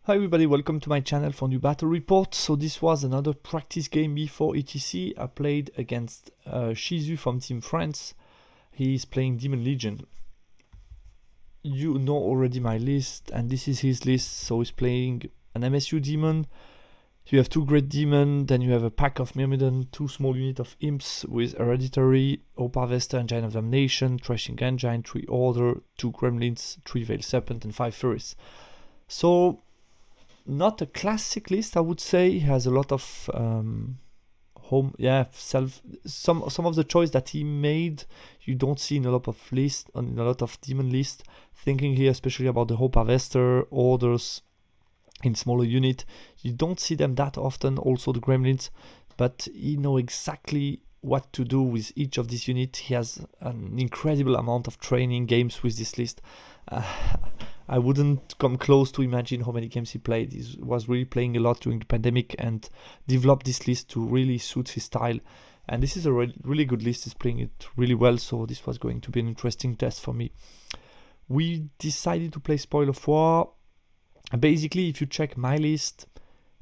Hi everybody, welcome to my channel for new battle report. So this was another practice game before ETC. I played against Shizu from Team France. He's playing Demon Legion. You know already my list, and this is his list. So he's playing an MSU demon. You have 2 great demon, then you have a pack of Myrmidon, 2 small unit of imps with Hereditary, Hope Harvester, Engine of Damnation, Threshing Engine, 3 Order, 2 Gremlins, 3 Veiled Serpent, and 5 Furies. So not a classic list, I would say. He has a lot of some of the choice that he made you don't see in a lot of lists, in a lot of demon lists. Thinking here especially about the Hope Harvester, Orders in smaller unit, you don't see them that often. Also the Gremlins, but he knows exactly what to do with each of these units. He has an incredible amount of training games with this list. I wouldn't come close to imagine how many games he played. He was really playing a lot during the pandemic and developed this list to really suit his style. And this is a really good list. He's playing it really well, so this was going to be an interesting test for me. We decided to play Spoil of War. Basically, if you check my list,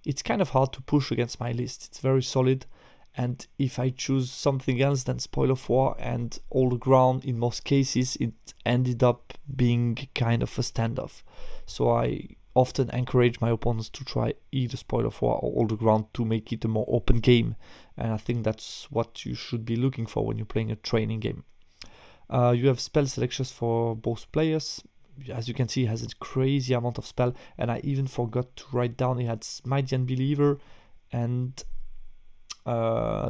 it's kind of hard to push against my list. It's very solid. And if I choose something else than Spoil of War and All the Ground, in most cases, it ended up being kind of a standoff. So I often encourage my opponents to try either Spoil of War or All the Ground to make it a more open game. And I think that's what you should be looking for when you're playing a training game. You have spell selections for both players. As you can see, he has a crazy amount of spell. And I even forgot to write down he had Mighty Unbeliever and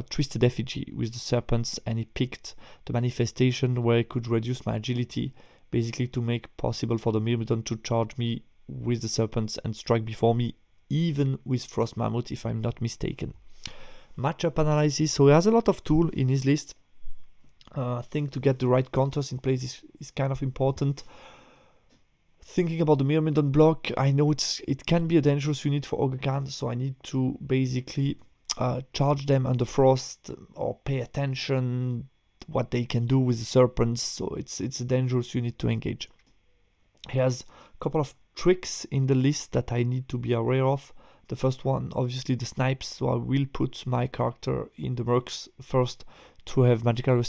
Twisted Effigy with the serpents, and he picked the manifestation where he could reduce my agility, basically to make possible for the Myrmidon to charge me with the serpents and strike before me, even with Frost Mammoth, if I'm not mistaken. Matchup analysis, so he has a lot of tools in his list. I think to get the right counters in place is kind of important. Thinking about the Myrmidon block, I know it can be a dangerous unit for Ogre, so I need to basically charge them under frost or pay attention what they can do with the serpents. So it's a dangerous unit to engage. He has a couple of tricks in the list that I need to be aware of. The first one, obviously the snipes, so I will put my character in the mercs first to have magical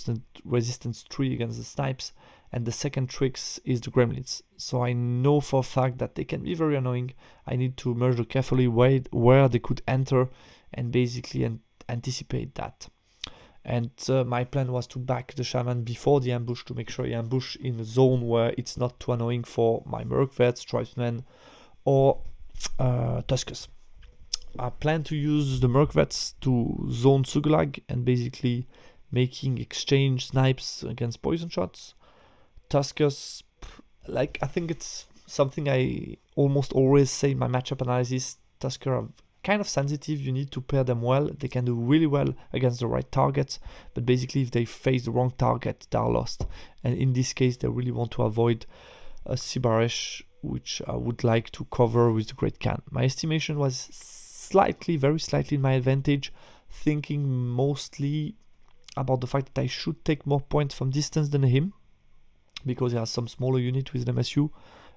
resistance 3 against the snipes, and the second tricks is the gremlins. So I know for a fact that they can be very annoying. I need to measure carefully where they could enter and basically anticipate that. And my plan was to back the shaman before the ambush to make sure he ambush in a zone where it's not too annoying for my merc vets, tribesmen, or tuskers. I plan to use the merc vets to zone Sugulag and basically making exchange snipes against poison shots. Tuskers, I think it's something I almost always say in my matchup analysis. Tusker are kind of sensitive, you need to pair them well. They can do really well against the right targets, but basically if they face the wrong target, they're lost. And in this case, they really want to avoid a Sibaresh, which I would like to cover with the Great Khan. My estimation was very slightly in my advantage, thinking mostly about the fact that I should take more points from distance than him, because he has some smaller unit with an MSU.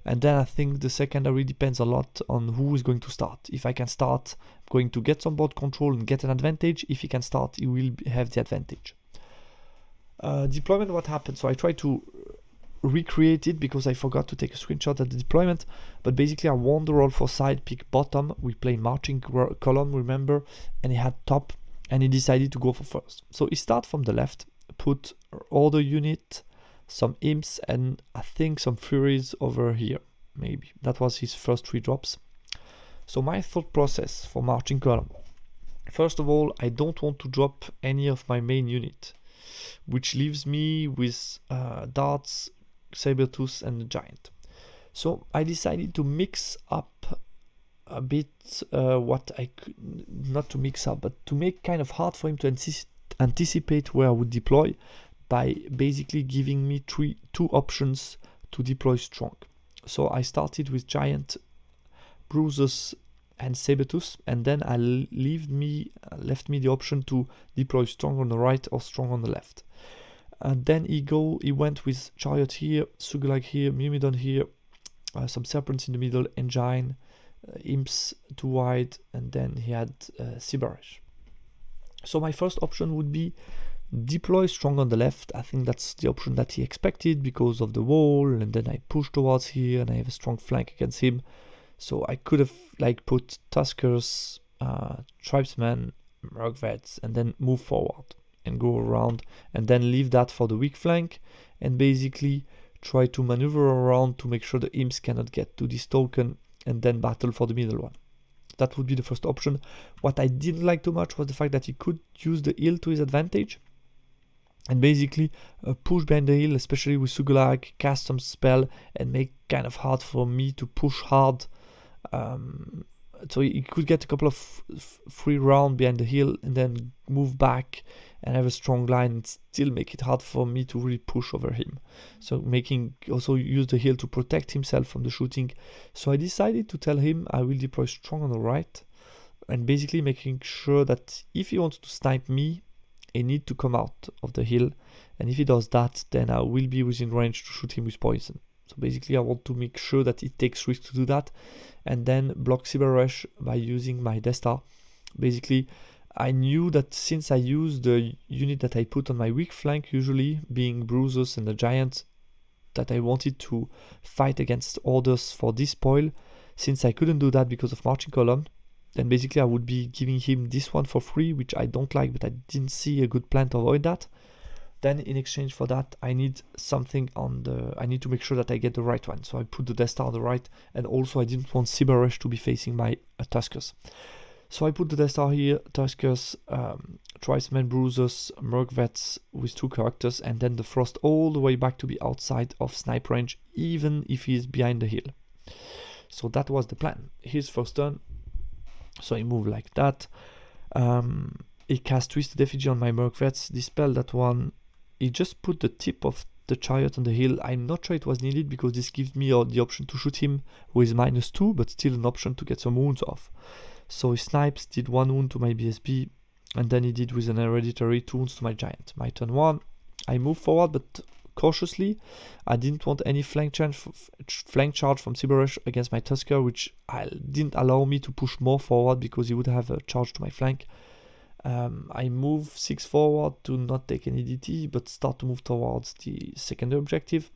And then I think the secondary depends a lot on who is going to start. If I can start, I'm going to get some board control and get an advantage. If he can start, he will have the advantage. Deployment, what happened? So I tried to recreate it because I forgot to take a screenshot at the deployment. But basically I won the roll for side, pick bottom. We play marching column, remember? And he had top, and he decided to go for first. So he started from the left, put order unit, some imps, and I think some furies over here, maybe. That was his first 3 drops. So my thought process for marching column. First of all, I don't want to drop any of my main unit, which leaves me with darts, saber-tooth, and the giant. So I decided to mix up a bit what I could, not to mix up, but to make kind of hard for him to anticipate where I would deploy, by basically giving me 2 options to deploy strong. So I started with giant, bruises, and saber-tooth, and then I left me the option to deploy strong on the right or strong on the left. And then he went with chariot here, Sugulag here, Myrmidon here, some serpents in the middle, engine, imps too wide, and then he had Sibarash. So my first option would be deploy strong on the left. I think that's the option that he expected because of the wall, and then I push towards here and I have a strong flank against him. So I could have like put Tuskers, Tribesmen, Mergvets, and then move forward and go around, and then leave that for the weak flank, and basically try to maneuver around to make sure the imps cannot get to this token, and then battle for the middle one. That would be the first option. What I didn't like too much was the fact that he could use the hill to his advantage and basically push behind the hill, especially with Sugulag, cast some spell and make kind of hard for me to push hard. So he could get a couple of free round behind the hill and then move back and have a strong line and still make it hard for me to really push over him. So making also use the hill to protect himself from the shooting. So I decided to tell him I will deploy strong on the right, and basically making sure that if he wants to snipe me, he needs to come out of the hill, and if he does that, then I will be within range to shoot him with poison. So basically I want to make sure that it takes risk to do that, and then block Cyber Rush by using my Death Star. Basically I knew that since I used the unit that I put on my weak flank, usually being Bruisers and the Giant, that I wanted to fight against orders for this spoil. Since I couldn't do that because of Marching Column, then basically I would be giving him this one for free, which I don't like, but I didn't see a good plan to avoid that. Then in exchange for that, I need something on the... I need to make sure that I get the right one. So I put the Death Star on the right, and also I didn't want Cyber Rush to be facing my Tuskers. So I put the Death Star here, Tuskers, Tribesmen, Bruisers, Mergvets with 2 characters, and then the Frost all the way back to be outside of snipe range, even if he's behind the hill. So that was the plan. His first turn, so I move like that. He cast Twisted Effigy on my Mergvets, dispel that one. He just put the tip of the chariot on the hill. I'm not sure it was needed because this gives me the option to shoot him with -2, but still an option to get some wounds off. So he snipes, did 1 wound to my BSB, and then he did with an hereditary 2 wounds to my Giant. My turn 1, I move forward, but cautiously. I didn't want any flank charge from Cyber against my Tusker, which didn't allow me to push more forward because he would have a charge to my flank. I move 6 forward to not take any DT, but start to move towards the secondary objective.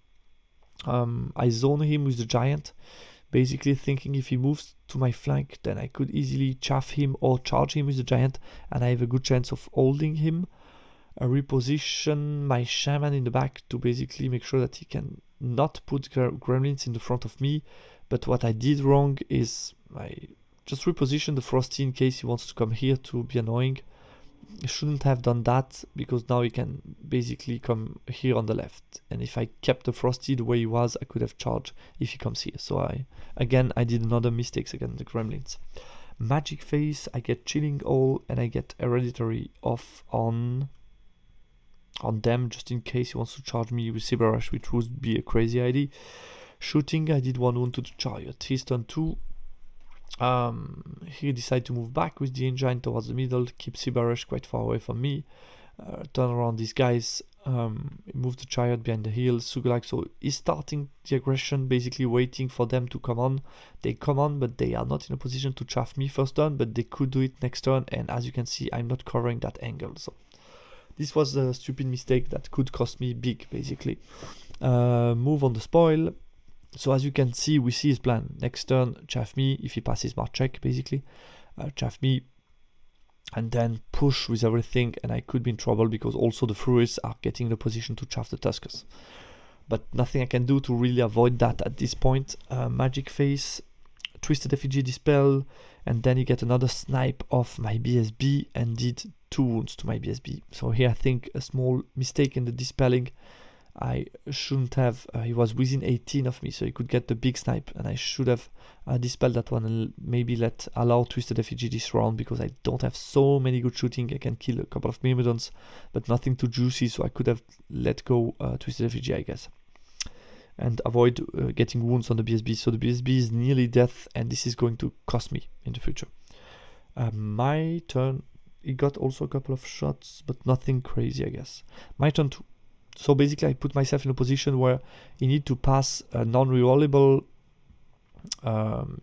I zone him with the Giant, basically thinking if he moves to my flank, then I could easily chaff him or charge him with the Giant, and I have a good chance of holding him. I reposition my Shaman in the back to basically make sure that he can not put gremlins in the front of me. But what I did wrong is I just repositioned the Frosty in case he wants to come here to be annoying. I shouldn't have done that because now he can basically come here on the left, and if I kept the Frosty the way he was, I could have charged if he comes here. So I did another mistake against the gremlins. Magic Face, I get Chilling All and I get Hereditary off on them just in case he wants to charge me with Cyber Rush, which would be a crazy idea. Shooting, I did 1 wound to the chariot. His turn 2. He decided to move back with the engine towards the middle, keep Cyber Rush quite far away from me, turn around these guys, move the chariot behind the hill, Sugulag. So he's starting the aggression, basically waiting for them to come on. They come on, but they are not in a position to chaff me first turn, but they could do it next turn, and as you can see, I'm not covering that angle. So this was a stupid mistake that could cost me big, basically. Move on the spoil. So as you can see, we see his plan. Next turn, chaff me if he passes March check, basically. Chaff me and then push with everything, and I could be in trouble because also the Furies are getting in the position to chaff the Tuskers. But nothing I can do to really avoid that at this point. Magic Face, Twisted Effigy, Dispel, and then he get another snipe off my BSB and did 2 wounds to my BSB. So here I think a small mistake in the dispelling. I shouldn't have, he was within 18 of me, so he could get the big snipe, and I should have dispelled that one and maybe allow Twisted Effigy this round because I don't have so many good shooting. I can kill a couple of Myrmidons, but nothing too juicy, so I could have let go Twisted Effigy, I guess, and avoid getting wounds on the BSB. So the BSB is nearly death, and this is going to cost me in the future. My turn, he got also a couple of shots, but nothing crazy, I guess. My turn 2. So basically I put myself in a position where you need to pass a non-rerollable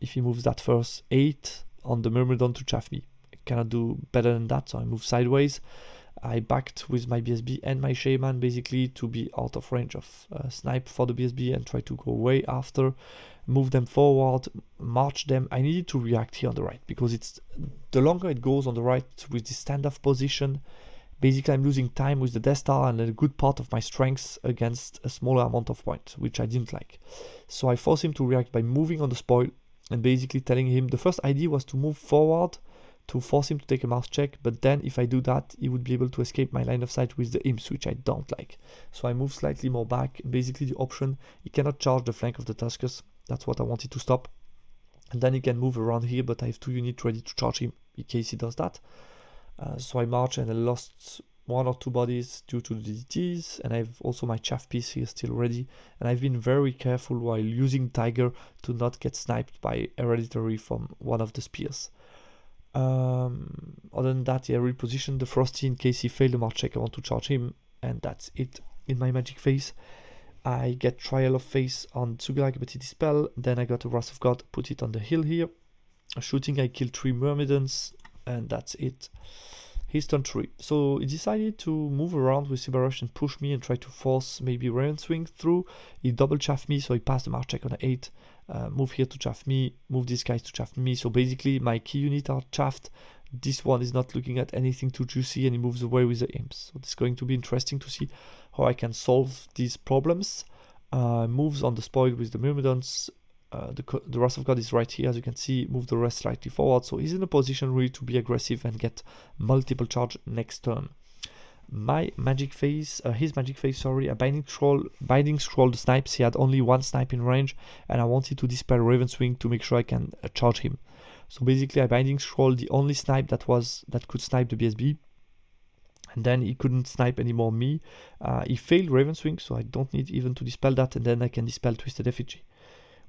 If he moves that first 8 on the Myrmidon to chaff me. I cannot do better than that, so I move sideways. I backed with my BSB and my Shaman basically to be out of range of snipe for the BSB and try to go away after. Move them forward, march them. I needed to react here on the right because it's the longer it goes on the right with the standoff position, basically I'm losing time with the Death Star and a good part of my strengths against a smaller amount of points, which I didn't like. So I forced him to react by moving on the spoil and basically telling him the first idea was to move forward to force him to take a mouse check, but then if I do that, he would be able to escape my line of sight with the imps, which I don't like. So I move slightly more back. Basically the option, he cannot charge the flank of the Tuskers. That's what I wanted to stop. And then he can move around here, but I have 2 units ready to charge him in case he does that. So I march and I lost 1 or 2 bodies due to the DTs, and I have also my chaff piece here still ready. And I've been very careful while using Tiger to not get sniped by Hereditary from one of the spears. Other than that, I repositioned the Frosty in case he failed the march check. I want to charge him, and that's it in my magic phase. I get Trial of Face on Tsugulag, but he dispel. Then I got a Wrath of God, put it on the hill here. Shooting, I killed 3 Myrmidons, and that's it. His turn 3. So he decided to move around with Cyberrush and push me and try to force maybe Raven Swing through. He double chaffed me, so he passed the march check on the 8. Move here to chaff me, move these guys to chaff me. So basically my key units are chaffed. This one is not looking at anything too juicy and he moves away with the imps. So it's going to be interesting to see how I can solve these problems. Moves on the spoil with the Myrmidons. The Wrath of God is right here, as you can see. Move the rest slightly forward, so he's in a position really to be aggressive and get multiple charge next turn. My magic phase, his magic phase, sorry, a binding scroll the snipes. He had only 1 snipe in range, and I wanted to dispel Raven Swing to make sure I can charge him. So basically, I binding scroll the only snipe that could snipe the BSB, and then he couldn't snipe anymore me. He failed Raven Swing, so I don't need even to dispel that, and then I can dispel Twisted Effigy,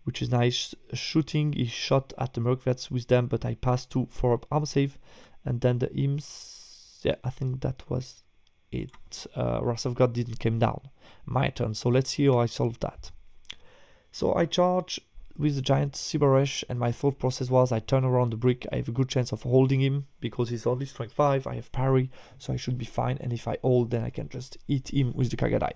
which is nice. Shooting, he shot at the Mercvets with them, but I passed to 4-up armor save, and then the imps, yeah, I think that was it. Wrath of God didn't come down. My turn, so let's see how I solve that. So I charge with the giant Cyberrush, and my thought process was I turn around the brick, I have a good chance of holding him, because he's only strength 5, I have parry, so I should be fine, and if I hold, then I can just eat him with the Kagadai.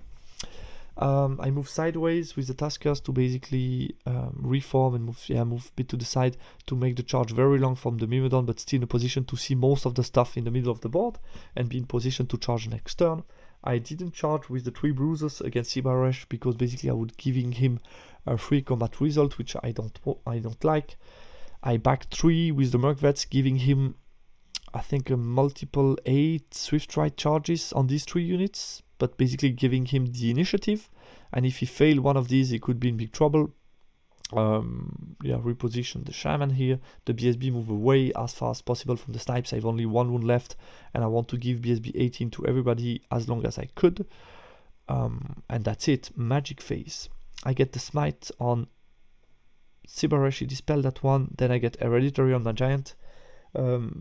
I move sideways with the Tuskers to basically reform and move a bit to the side to make the charge very long from the Myrmidon, but still in a position to see most of the stuff in the middle of the board and be in position to charge next turn. I didn't charge with the 3 bruisers against Cyberrush because basically I would giving him a free combat result, which I don't like. I backed 3 with the Mercvets, giving him I think a multiple 8 Swift Ride charges on these 3 units, but basically giving him the initiative, and if he failed one of these he could be in big trouble. Reposition the Shaman here. The BSB move away as far as possible from the snipes. I have only 1 wound left and I want to give BSB 18 to everybody as long as I could. And that's it. Magic phase. I get the smite on Cyberrush, dispel that one, then I get Hereditary on my giant.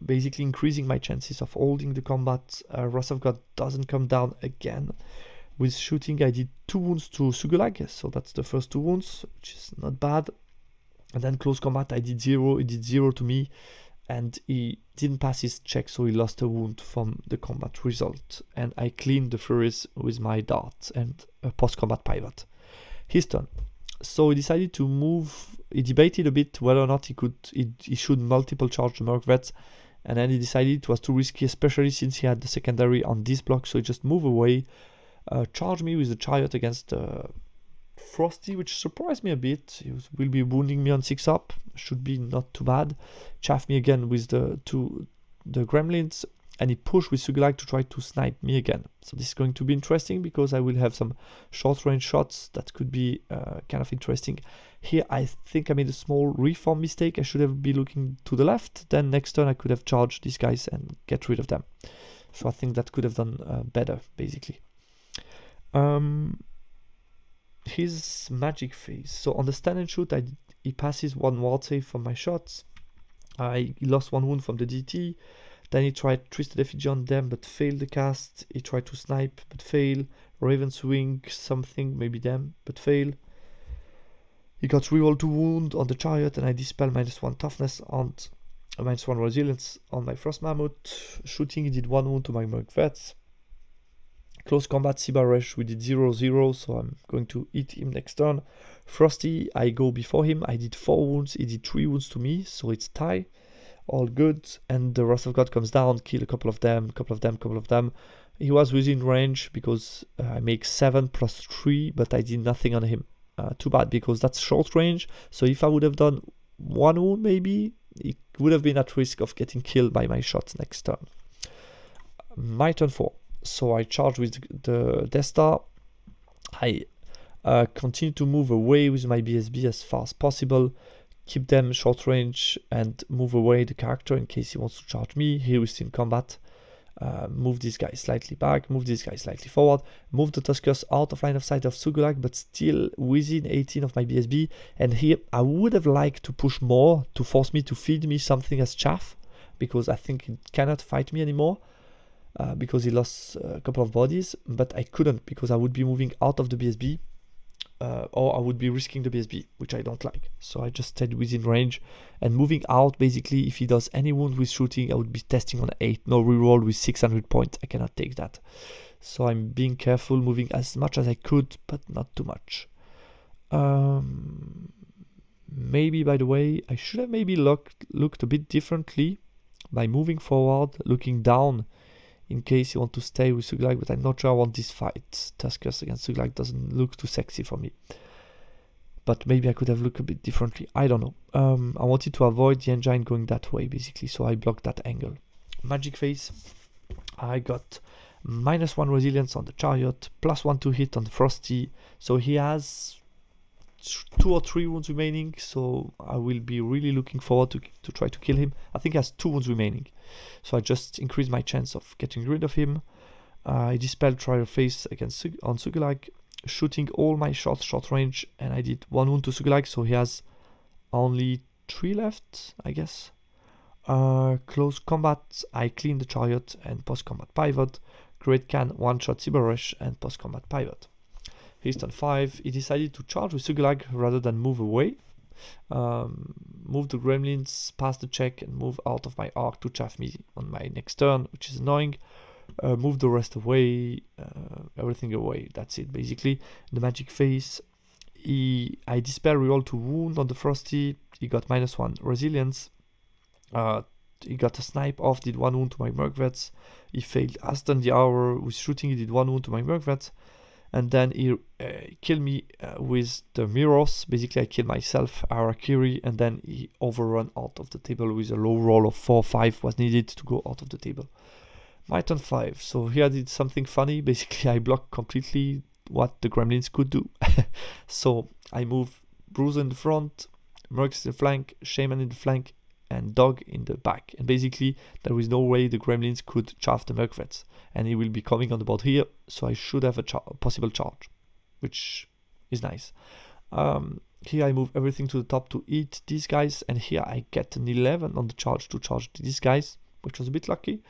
Basically increasing my chances of holding the combat. Wrath of God doesn't come down again. With shooting, I did 2 wounds to Tsugulag, so that's the first 2 wounds, which is not bad. And then close combat, I did 0, he did 0 to me, and he didn't pass his check, so he lost a wound from the combat result. And I cleaned the Furies with my dart and a post-combat pivot. His turn. So he decided to move. He debated a bit whether or not he should multiple charge the Mercvets, and then he decided it was too risky, especially since he had the secondary on this block, so he just moved away, charged me with the Chariot against Frosty, which surprised me a bit. He will be wounding me on 6-up, should be not too bad. Chaff me again with the Gremlins, and he pushed with Tsugulag to try to snipe me again. So this is going to be interesting because I will have some short range shots that could be kind of interesting. Here I think I made a small reform mistake. I should have been looking to the left. Then next turn I could have charged these guys and get rid of them. So I think that could have done better, basically. His magic phase. So on the stand and shoot, he passes 1 ward save from my shots. He lost 1 wound from the DT. Then he tried Twisted Effigy on them, but failed the cast. He tried to snipe, but failed. Raven Swing, something, maybe them, but failed. He got reroll to wound on the chariot, and I dispel -1 toughness and -1 resilience on my frost mammoth. Shooting, he did 1 wound to my merc vets. Close combat, Siba Rush, we did 0-0, so I'm going to eat him next turn. Frosty, I go before him. I did 4 wounds, he did 3 wounds to me, so it's tie. All good. And the Wrath of God comes down, kill a couple of them. He was within range because I make 7 plus 3, but I did nothing on him. Too bad, because that's short range. So if I would have done 1 wound maybe, it would have been at risk of getting killed by my shots next turn. My turn 4. So I charge with the Death Star. I continue to move away with my BSB as far as possible. Keep them short range and move away the character in case he wants to charge me. Here we still in combat. Move this guy slightly back, move this guy slightly forward, move the Tuskers out of line of sight of Sugulak, but still within 18 of my BSB. And here I would have liked to push more to force me to feed me something as chaff, because I think he cannot fight me anymore because he lost a couple of bodies, but I couldn't because I would be moving out of the BSB. Or I would be risking the BSB, which I don't like. So I just stayed within range and moving out. Basically, if he does any wound with shooting, I would be testing on 8. No reroll with 600 points. I cannot take that. So I'm being careful, moving as much as I could, but not too much. Maybe, by the way, I should have maybe looked a bit differently by moving forward, looking down, in case you want to stay with Suglag, but I'm not sure I want this fight. Tuskers against Suglag doesn't look too sexy for me. But maybe I could have looked a bit differently. I don't know. I wanted to avoid the engine going that way, basically, so I blocked that angle. Magic Face. I got -1 resilience on the chariot, +1 to hit on the Frosty. So he has 2 or 3 wounds remaining, so I will be really looking forward to try to kill him. I think he has 2 wounds remaining, so I just increased my chance of getting rid of him. I dispelled Trial Face on Sugulag, shooting all my shots short range, and I did 1 wound to Sugulag, so he has only 3 left, I guess. Close combat, I clean the chariot and post-combat pivot. Great Can, 1-shot Cyber Rush and post-combat pivot. He's turn 5. He decided to charge with Sugulag rather than move away. Move the gremlins past the check and move out of my arc to chaff me on my next turn, which is annoying. Move the rest away, everything away. That's it, basically. The Magic Face. I dispel reroll to wound on the Frosty. He got -1 resilience. He got a snipe off, did 1 wound to my Merc Vets. He failed Aston the Hour with shooting, he did 1 wound to my Merc Vets. And then he killed me with the mirrors. Basically, I killed myself, Arakiri, and then he overrun out of the table with a low roll of 4-5 was needed to go out of the table. My turn 5. So here I did something funny. Basically, I blocked completely what the gremlins could do. So I move Bruiser in the front, Mercs in the flank, Shaman in the flank, and Dog in the back. And basically, there is no way the gremlins could chaff the Merc Vets. And he will be coming on the board here, so I should have a possible charge, which is nice. Here I move everything to the top to eat these guys, and here I get an 11 on the charge to charge these guys, which was a bit lucky.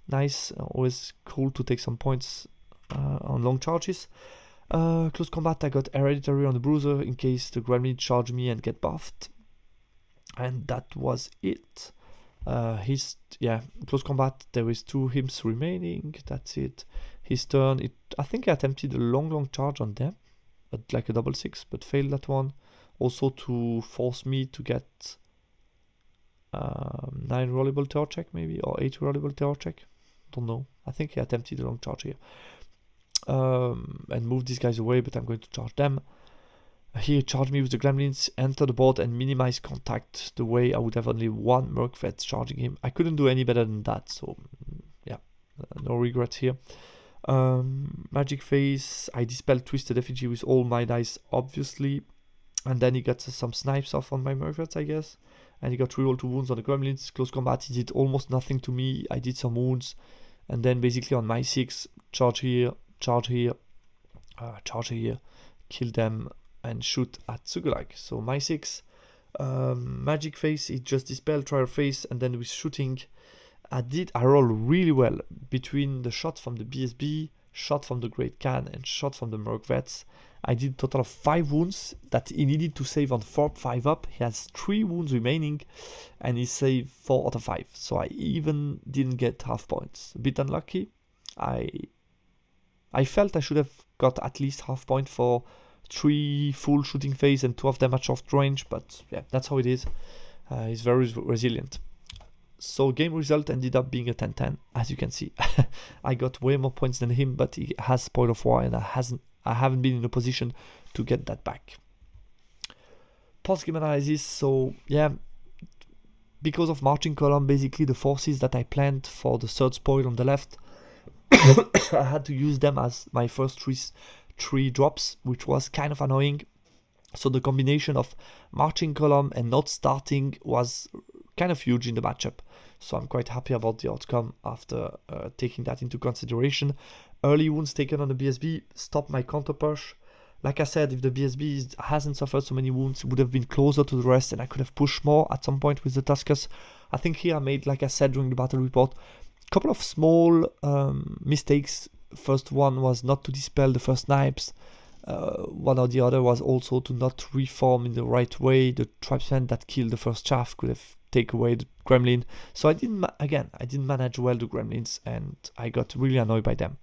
Nice, always cool to take some points on long charges. Close combat, I got Hereditary on the Bruiser in case the gremlin charge me and get buffed. And that was it. Close combat, there is 2 hymns remaining, that's it. His turn, I think I attempted a long charge on them, like a 6-6, but failed that one. Also to force me to get 9 rollable terror check maybe, or 8 rollable terror check, don't know. I think he attempted a long charge here. And move these guys away, but I'm going to charge them. Here, charge me with the gremlins, enter the board and minimize contact the way I would have only 1 Merc Vet charging him. I couldn't do any better than that, so yeah, no regrets here. Magic Face, I dispelled Twisted Effigy with all my dice, obviously. And then he got some snipes off on my Merc Vets, I guess. And he got reroll 2 wounds on the gremlins. Close combat, he did almost nothing to me. I did some wounds. And then basically on my 6, charge here, charge here, charge here, kill them, and shoot at Sugulag. So my 6, Magic Face, he just dispelled Trial Face, and then with shooting, I rolled really well between the shot from the BSB, shot from the Great Can, and shot from the Merc Vets. I did a total of 5 wounds that he needed to save on 5 up. He has 3 wounds remaining and he saved 4 out of 5. So I even didn't get half points. A bit unlucky. I felt I should have got at least half point for 3 full shooting phase and 2 of them at short range, but yeah, that's how it is. He's very resilient. So game result ended up being a 10-10, as you can see. I got way more points than him, but he has Spoil of War and I haven't been in a position to get that back. Post-game analysis, so yeah, because of marching column, basically the forces that I planned for the third spoil on the left, I had to use them as my first 3 drops, which was kind of annoying. So the combination of marching column and not starting was kind of huge in the matchup. So I'm quite happy about the outcome after taking that into consideration. Early wounds taken on the BSB stopped my counter push. Like I said, if the BSB hasn't suffered so many wounds, it would have been closer to the rest and I could have pushed more at some point with the Tuskers. I think here I made, like I said during the battle report, a couple of small mistakes. First one was not to dispel the first snipes. One or the other was also to not reform in the right way. The tribesman that killed the first chaff could have taken away the gremlin. So I didn't manage well the gremlins and I got really annoyed by them.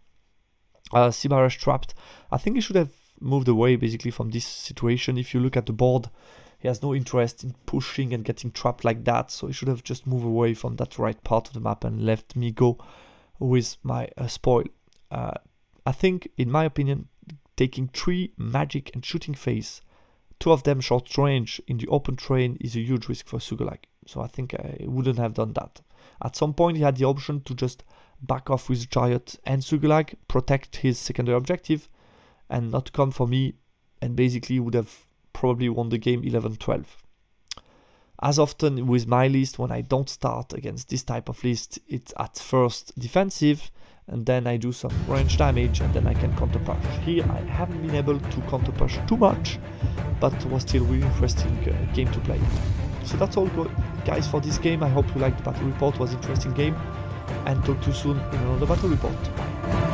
Sibarash trapped. I think he should have moved away basically from this situation. If you look at the board, he has no interest in pushing and getting trapped like that. So he should have just moved away from that right part of the map and left me go with my spoil. I think, in my opinion, taking 3 magic and shooting phase, 2 of them short range in the open terrain is a huge risk for Sugalag. So I think I wouldn't have done that. At some point he had the option to just back off with the Chariot and Sugalag, protect his secondary objective and not come for me, and basically would have probably won the game 11-12. As often with my list, when I don't start against this type of list, it's at first defensive and then I do some range damage and then I can counter push. Here I haven't been able to counter push too much, but it was still really interesting game to play. So that's all guys for this game. I hope you liked the battle report. It was an interesting game and talk to you soon in another battle report. Bye.